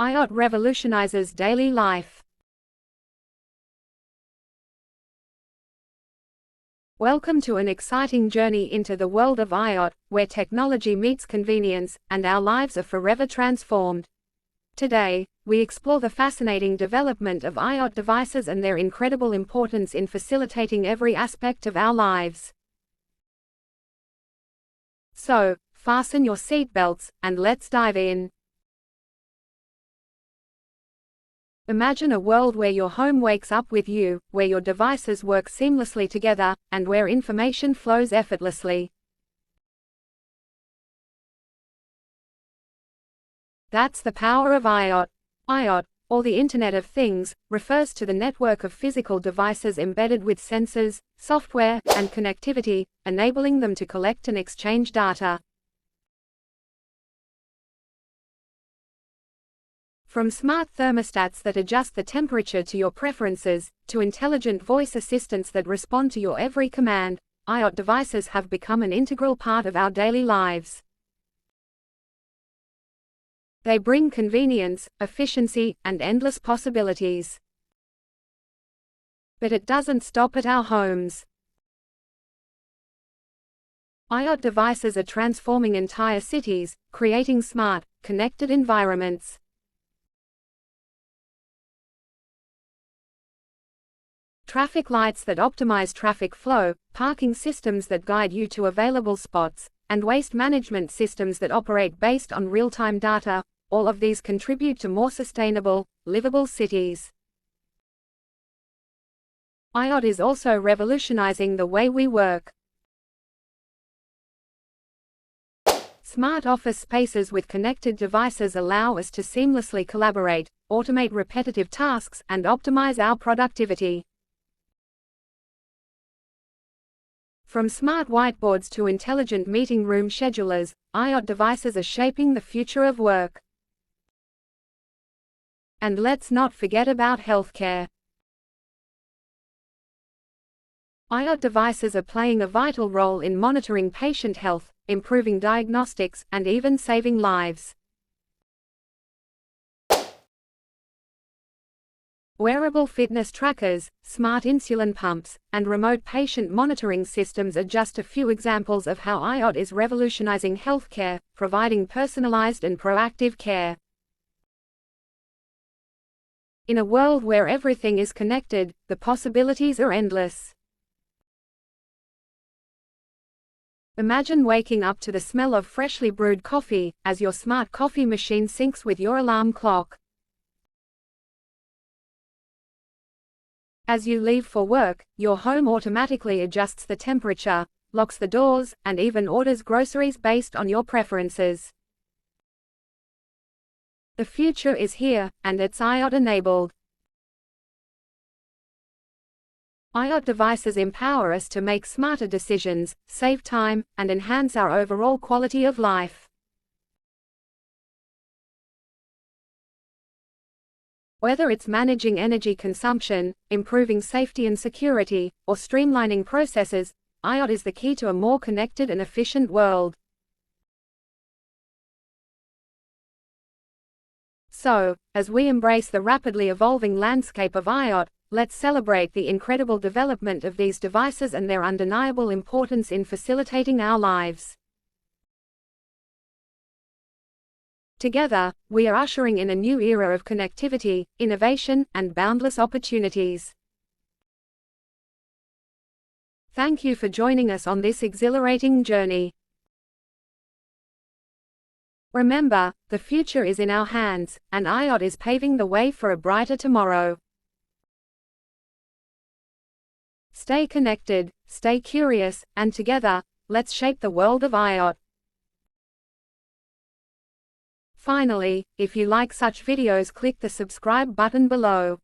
IoT revolutionizes daily life. Welcome to an exciting journey into the world of IoT, where technology meets convenience, and our lives are forever transformed. Today, we explore the fascinating development of IoT devices and their incredible importance in facilitating every aspect of our lives. So, fasten your seatbelts, and let's dive in. Imagine a world where your home wakes up with you, where your devices work seamlessly together, and where information flows effortlessly. That's the power of IoT. IoT, or the Internet of Things, refers to the network of physical devices embedded with sensors, software, and connectivity, enabling them to collect and exchange data. From smart thermostats that adjust the temperature to your preferences, to intelligent voice assistants that respond to your every command, IoT devices have become an integral part of our daily lives. They bring convenience, efficiency, and endless possibilities. But it doesn't stop at our homes. IoT devices are transforming entire cities, creating smart, connected environments. Traffic lights that optimize traffic flow, parking systems that guide you to available spots, and waste management systems that operate based on real-time data, all of these contribute to more sustainable, livable cities. IoT is also revolutionizing the way we work. Smart office spaces with connected devices allow us to seamlessly collaborate, automate repetitive tasks, and optimize our productivity. From smart whiteboards to intelligent meeting room schedulers, IoT devices are shaping the future of work. And let's not forget about healthcare. IoT devices are playing a vital role in monitoring patient health, improving diagnostics, and even saving lives. Wearable fitness trackers, smart insulin pumps, and remote patient monitoring systems are just a few examples of how IoT is revolutionizing healthcare, providing personalized and proactive care. In a world where everything is connected, the possibilities are endless. Imagine waking up to the smell of freshly brewed coffee, as your smart coffee machine syncs with your alarm clock. As you leave for work, your home automatically adjusts the temperature, locks the doors, and even orders groceries based on your preferences. The future is here, and it's IoT-enabled. IoT devices empower us to make smarter decisions, save time, and enhance our overall quality of life. Whether it's managing energy consumption, improving safety and security, or streamlining processes, IoT is the key to a more connected and efficient world. So, as we embrace the rapidly evolving landscape of IoT, let's celebrate the incredible development of these devices and their undeniable importance in facilitating our lives. Together, we are ushering in a new era of connectivity, innovation, and boundless opportunities. Thank you for joining us on this exhilarating journey. Remember, the future is in our hands, and IoT is paving the way for a brighter tomorrow. Stay connected, stay curious, and together, let's shape the world of IoT. Finally, if you like such videos, click the subscribe button below.